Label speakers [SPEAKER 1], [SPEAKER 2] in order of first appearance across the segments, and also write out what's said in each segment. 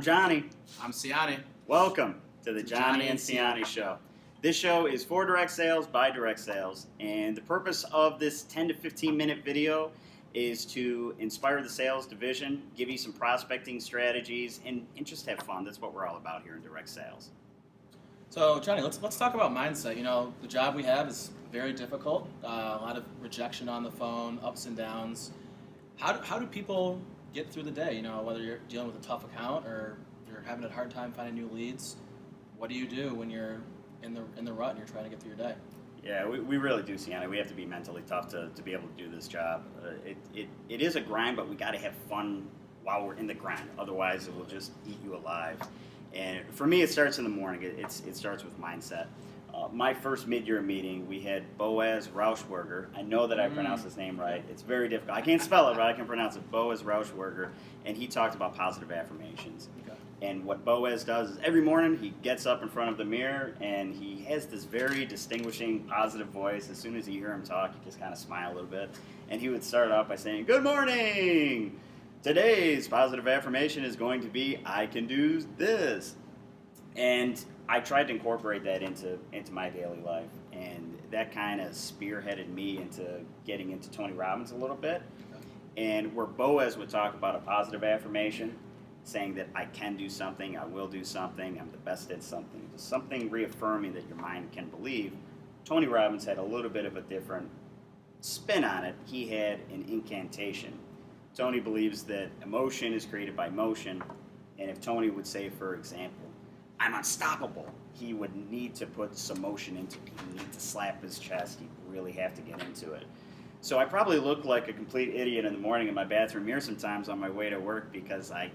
[SPEAKER 1] Johnny.
[SPEAKER 2] I'm Siani.
[SPEAKER 1] Welcome to the Johnny and Siani Show. This show is for direct sales by direct sales, and the purpose of this 10 to 15 minute video is to inspire the sales division, give you some prospecting strategies, and just have fun. That's what we're all about here in direct sales.
[SPEAKER 2] So, Johnny, let's talk about mindset. You know, the job we have is very difficult. A lot of rejection on the phone, ups and downs. How do people get through the day? You know, whether you're dealing with a tough account or you're having a hard time finding new leads, what do you do when you're in the rut and you're trying to get through your day?
[SPEAKER 1] Yeah, we really do, Sienna. We have to be mentally tough to be able to do this job. It is a grind, but we got to have fun while we're in the grind. Otherwise, it will just eat you alive. And for me, it starts in the morning. It starts with mindset. My first mid-year meeting, we had Boaz Rauschwerger. I know that I pronounced his name right. It's very difficult. I can't spell it, but I can pronounce it. Boaz Rauschwerger. And he talked about positive affirmations.
[SPEAKER 2] Okay.
[SPEAKER 1] And what Boaz does is every morning he gets up in front of the mirror and he has this very distinguishing positive voice. As soon as you hear him talk, you just kind of smile a little bit. And he would start off by saying, "Good morning! Today's positive affirmation is going to be, I can do this." And I tried to incorporate that into my daily life. And that kind of spearheaded me into getting into Tony Robbins a little bit. And where Boaz would talk about a positive affirmation, saying that I can do something, I will do something, I'm the best at something, just something reaffirming that your mind can believe. Tony Robbins had a little bit of a different spin on it. He had an incantation. Tony believes that emotion is created by motion, and if Tony would say, for example, "I'm unstoppable," he would need to put some motion into it. He'd need to slap his chest. He'd really have to get into it. So I probably look like a complete idiot in the morning in my bathroom mirror sometimes on my way to work because I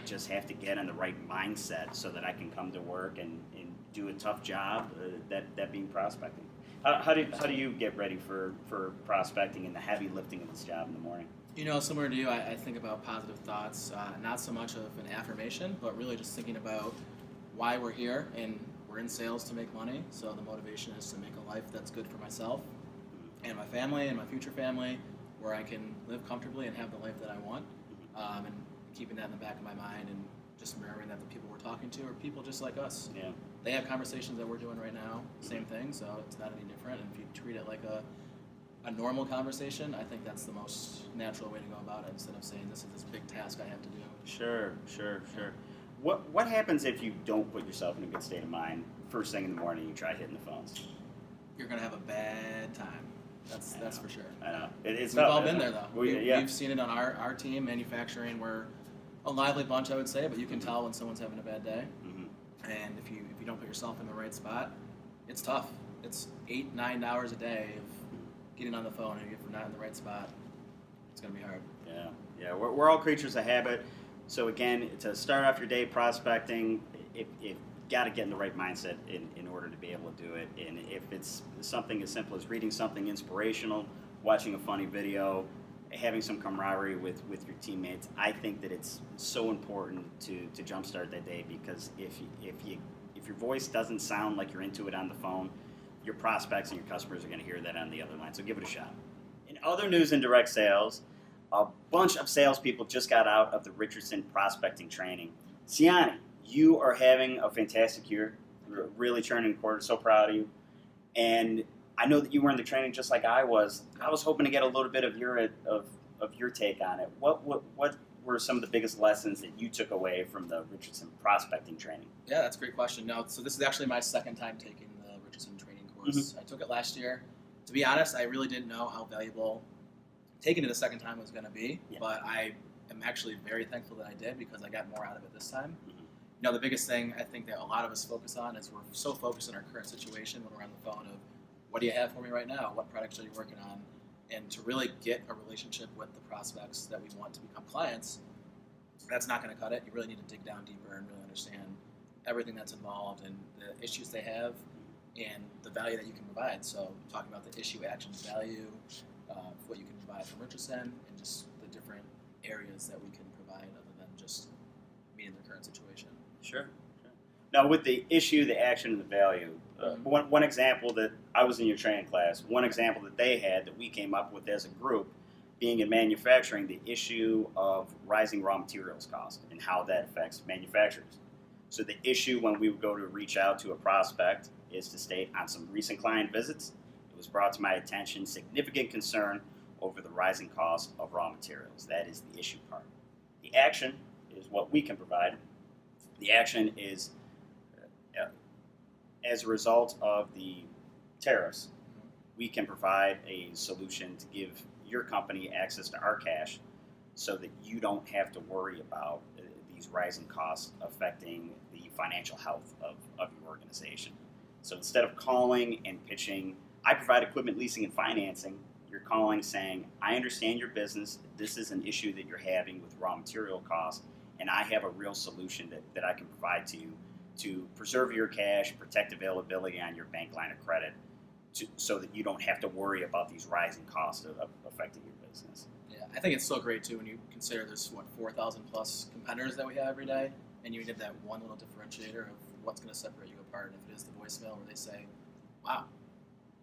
[SPEAKER 1] just have to get in the right mindset so that I can come to work and do a tough job, that being prospecting. How do you get ready for prospecting and the heavy lifting of this job in the morning?
[SPEAKER 2] You know, similar to you, I think about positive thoughts, not so much of an affirmation, but really just thinking about why we're here, and we're in sales to make money, so the motivation is to make a life that's good for myself and my family and my future family, where I can live comfortably and have the life that I want, and keeping that in the back of my mind and just remembering that the people we're talking to are people just like us.
[SPEAKER 1] Yeah.
[SPEAKER 2] They have conversations that we're doing right now, same thing, so it's not any different. And if you treat it like a normal conversation, I think that's the most natural way to go about it, instead of saying this is this big task I have to do.
[SPEAKER 1] Sure. What happens if you don't put yourself in a good state of mind first thing in the morning? You try hitting the phones.
[SPEAKER 2] You're gonna have a bad time. That's for sure.
[SPEAKER 1] I know. It's
[SPEAKER 2] We've
[SPEAKER 1] tough,
[SPEAKER 2] all
[SPEAKER 1] isn't
[SPEAKER 2] been
[SPEAKER 1] it?
[SPEAKER 2] there though.
[SPEAKER 1] Yeah.
[SPEAKER 2] We've seen it on our team, manufacturing. We're a lively bunch, I would say, but you can tell when someone's having a bad day.
[SPEAKER 1] Mm-hmm.
[SPEAKER 2] And if you don't put yourself in the right spot, it's tough. It's 8-9 hours a day of getting on the phone, and if you're not in the right spot, it's gonna be hard.
[SPEAKER 1] Yeah. We're all creatures of habit. So again, to start off your day prospecting, if got to get in the right mindset in order to be able to do it. And if it's something as simple as reading something inspirational, watching a funny video, having some camaraderie with your teammates, I think that it's so important to jumpstart that day, because if your voice doesn't sound like you're into it on the phone, your prospects and your customers are going to hear that on the other line. So give it a shot. In other news in direct sales, a bunch of salespeople just got out of the Richardson prospecting training. Siani, you are having a fantastic year. You're really turning the corner. So proud of you. And I know that you were in the training just like I was. I was hoping to get a little bit of your take on it. What were some of the biggest lessons that you took away from the Richardson prospecting training?
[SPEAKER 2] Yeah, that's a great question. No, so this is actually my second time taking the Richardson training course.
[SPEAKER 1] Mm-hmm.
[SPEAKER 2] I took it last year. To be honest, I really didn't know how valuable taking it a second time was going to be, but I am actually very thankful that I did, because I got more out of it this time.
[SPEAKER 1] Mm-hmm.
[SPEAKER 2] You know, the biggest thing I think that a lot of us focus on is we're so focused on our current situation when we're on the phone of, what do you have for me right now? What products are you working on? And to really get a relationship with the prospects that we want to become clients, that's not going to cut it. You really need to dig down deeper and really understand everything that's involved and the issues they have and the value that you can provide. So talking about the issue, actions, value, what you can provide from Richardson, and just the different areas that we can provide other than just meeting their current situation.
[SPEAKER 1] Sure. Now, with the issue, the action, and the value, one example that I was in your training class, one example that they had that we came up with as a group being in manufacturing, the issue of rising raw materials cost and how that affects manufacturers. So the issue when we would go to reach out to a prospect is to state on some recent client visits, it was brought to my attention significant concern over the rising cost of raw materials. That is the issue part. The action is what we can provide. The action is as a result of the tariffs, we can provide a solution to give your company access to our cash so that you don't have to worry about these rising costs affecting the financial health of your organization. So instead of calling and pitching, I provide equipment leasing and financing, you're calling saying, I understand your business, this is an issue that you're having with raw material costs, and I have a real solution that I can provide to you to preserve your cash, protect availability on your bank line of credit, so that you don't have to worry about these rising costs of affecting your business.
[SPEAKER 2] Yeah, I think it's so great too when you consider there's 4,000 plus competitors that we have every day, and you get that one little differentiator of what's going to separate you apart. And if it is the voicemail where they say, "Wow,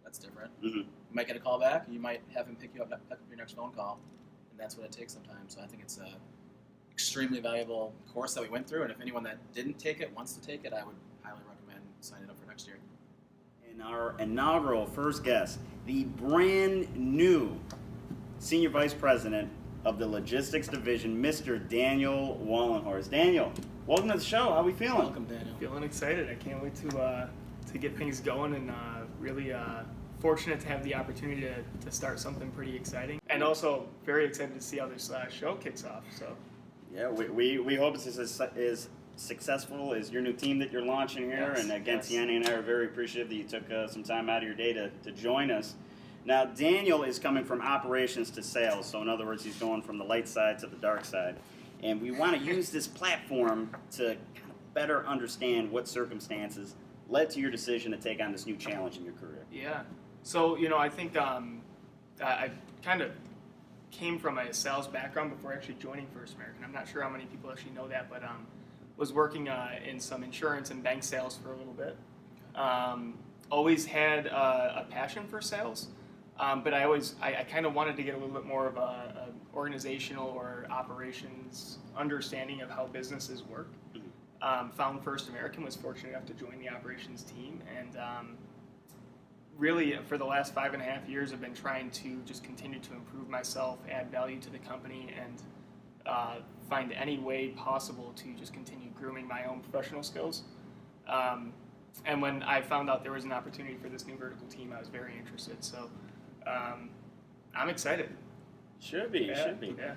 [SPEAKER 2] that's different," you might get a call back. You might have him pick up your next phone call, and that's what it takes sometimes. So I think it's a extremely valuable course that we went through, and if anyone that didn't take it wants to take it, I would highly recommend signing up for next year.
[SPEAKER 1] And our inaugural first guest, the brand new Senior Vice President of the Logistics Division, Mr. Daniel Wallenhorst. Daniel, welcome to the show. How are we feeling?
[SPEAKER 2] Welcome, Daniel.
[SPEAKER 3] Feeling excited. I can't wait to get things going, and really fortunate to have the opportunity to start something pretty exciting, and also very excited to see how this show kicks off. So.
[SPEAKER 1] Yeah, we hope it's as successful as your new team that you're launching here.
[SPEAKER 3] Yes,
[SPEAKER 1] and again,
[SPEAKER 3] yes.
[SPEAKER 1] Tiani and I are very appreciative that you took some time out of your day to join us. Now, Daniel is coming from operations to sales. So in other words, he's going from the light side to the dark side. And we want to use this platform to kind of better understand what circumstances led to your decision to take on this new challenge in your career.
[SPEAKER 3] Yeah. So, I think I kind of came from a sales background before actually joining First American. I'm not sure how many people actually know that, but was working in some insurance and bank sales for a little bit. Always had a passion for sales, but I kind of wanted to get a little bit more of a organizational or operations understanding of how businesses work. Found First American, was fortunate enough to join the operations team, and really for the last 5.5 years I've been trying to just continue to improve myself, add value to the company, and find any way possible to just continue grooming my own professional skills. And when I found out there was an opportunity for this new vertical team, I was very interested. So I'm excited.
[SPEAKER 1] Should be.
[SPEAKER 3] Yeah.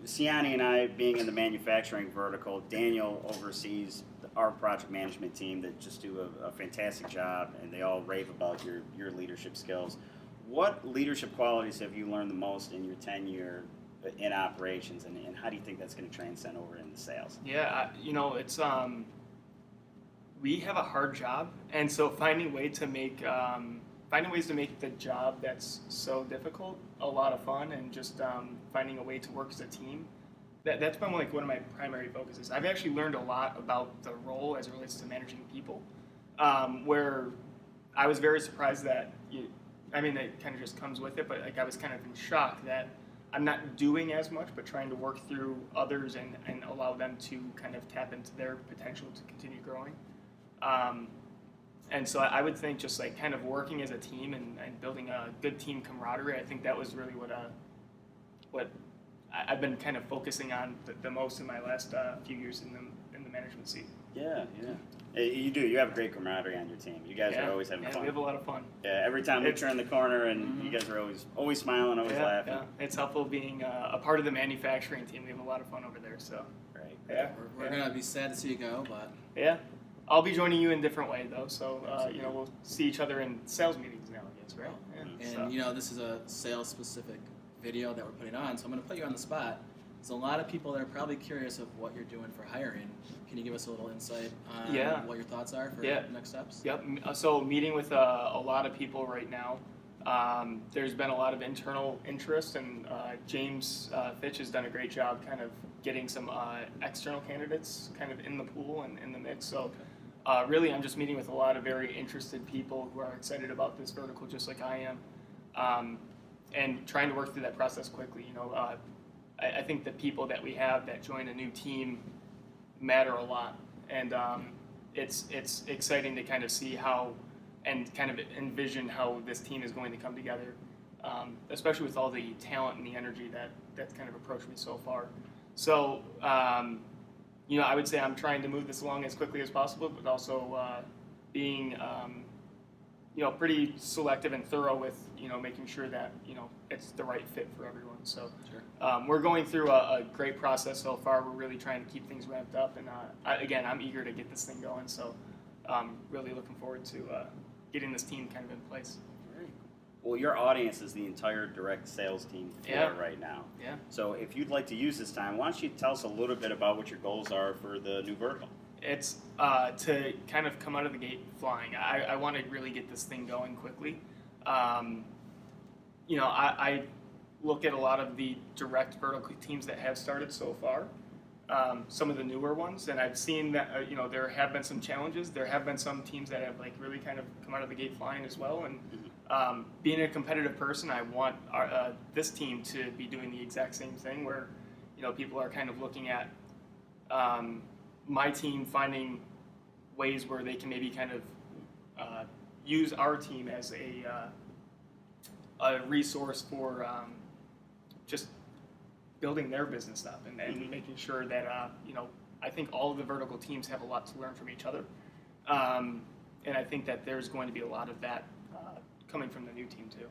[SPEAKER 1] Siani and I, being in the manufacturing vertical, Daniel oversees our project management team that just do a fantastic job, and they all rave about your leadership skills. What leadership qualities have you learned the most in your tenure in operations, and how do you think that's going to transcend over into sales?
[SPEAKER 3] Yeah, it's we have a hard job, and so finding ways to make the job that's so difficult a lot of fun, and just finding a way to work as a team. That's been one of my primary focuses. I've actually learned a lot about the role as it relates to managing people, where I was very surprised that it kind of just comes with it, but I was kind of in shock that I'm not doing as much, but trying to work through others and allow them to kind of tap into their potential to continue growing. And so I would think just kind of working as a team and building a good team camaraderie, I think that was really what I've been kind of focusing on the most in my last few years in the management seat.
[SPEAKER 1] Yeah. You do. You have a great camaraderie on your team. You guys are always having fun.
[SPEAKER 3] We have a lot of fun.
[SPEAKER 1] Yeah, every time we turn the corner, and you guys are always smiling, always laughing.
[SPEAKER 3] Yeah. It's helpful being a part of the manufacturing team. We have a lot of fun over there. So.
[SPEAKER 1] Right.
[SPEAKER 3] Yeah.
[SPEAKER 2] We're gonna be sad to see you go, but
[SPEAKER 3] yeah, I'll be joining you in a different way though. So we'll see each other in sales meetings now, I guess, right? Yeah.
[SPEAKER 2] And this is a sales specific video that we're putting on, so I'm gonna put you on the spot. There's a lot of people that are probably curious of what you're doing for hiring. Can you give us a little insight on what your thoughts are for next steps?
[SPEAKER 3] Yep. So meeting with a lot of people right now. There's been a lot of internal interest, and James Fitch has done a great job kind of getting some external candidates kind of in the pool and in the mix. So really I'm just meeting with a lot of very interested people who are excited about this vertical just like I am. and trying to work through that process quickly. I think the people that we have that join a new team matter a lot, and it's exciting to kind of see how and kind of envision how this team is going to come together, especially with all the talent and the energy that's kind of approached me so far. So, I would say I'm trying to move this along as quickly as possible, but also being, pretty selective and thorough with, making sure that, it's the right fit for everyone. So,
[SPEAKER 2] Sure.
[SPEAKER 3] we're going through a great process so far. We're really trying to keep things ramped up, and again, I'm eager to get this thing going. So, really looking forward to getting this team kind of in place.
[SPEAKER 1] Well, your audience is the entire direct sales team right now.
[SPEAKER 3] Yeah.
[SPEAKER 1] So if you'd like to use this time, why don't you tell us a little bit about what your goals are for the new vertical?
[SPEAKER 3] It's to kind of come out of the gate flying. I want to really get this thing going quickly. I look at a lot of the direct vertical teams that have started so far, some of the newer ones, and I've seen that there have been some challenges. There have been some teams that have really kind of come out of the gate flying as well. And being a competitive person, I want this team to be doing the exact same thing, where people are kind of looking at my team finding ways where they can maybe kind of use our team as a resource for just building their business up and making sure that I think all of the vertical teams have a lot to learn from each other, and I think that there's going to be a lot of that coming from the new team too.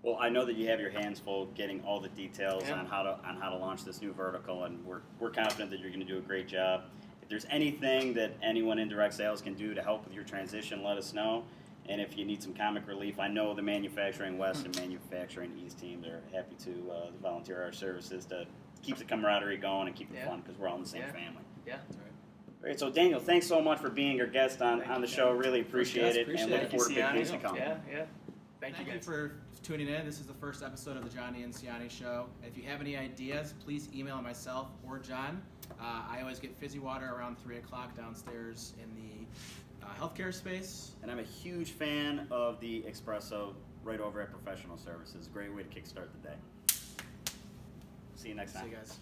[SPEAKER 1] Well, I know that you have your hands full getting all the details
[SPEAKER 3] Yeah.
[SPEAKER 1] on how to launch this new vertical, and we're confident that you're going to do a great job. If there's anything that anyone in direct sales can do to help with your transition, let us know. And if you need some comic relief, I know the Manufacturing West and Manufacturing East teams are happy to volunteer our services to keep the camaraderie going and keep it fun, because we're all in the same family.
[SPEAKER 3] Yeah.
[SPEAKER 2] That's right.
[SPEAKER 1] Great. So Daniel, thanks so much for being our guest on the show. Really appreciate it,
[SPEAKER 2] appreciate
[SPEAKER 1] and
[SPEAKER 2] it.
[SPEAKER 1] looking forward to big
[SPEAKER 3] Siani.
[SPEAKER 1] things to come.
[SPEAKER 3] Yeah. Thank you
[SPEAKER 2] Thank you
[SPEAKER 3] guys.
[SPEAKER 2] for tuning in. This is the first episode of the Johnny and Siani Show. If you have any ideas, please email myself or John. I always get fizzy water around 3 o'clock downstairs in the healthcare space.
[SPEAKER 1] And I'm a huge fan of the espresso right over at Professional Services. Great way to kickstart the day. See you next time.
[SPEAKER 2] See you guys.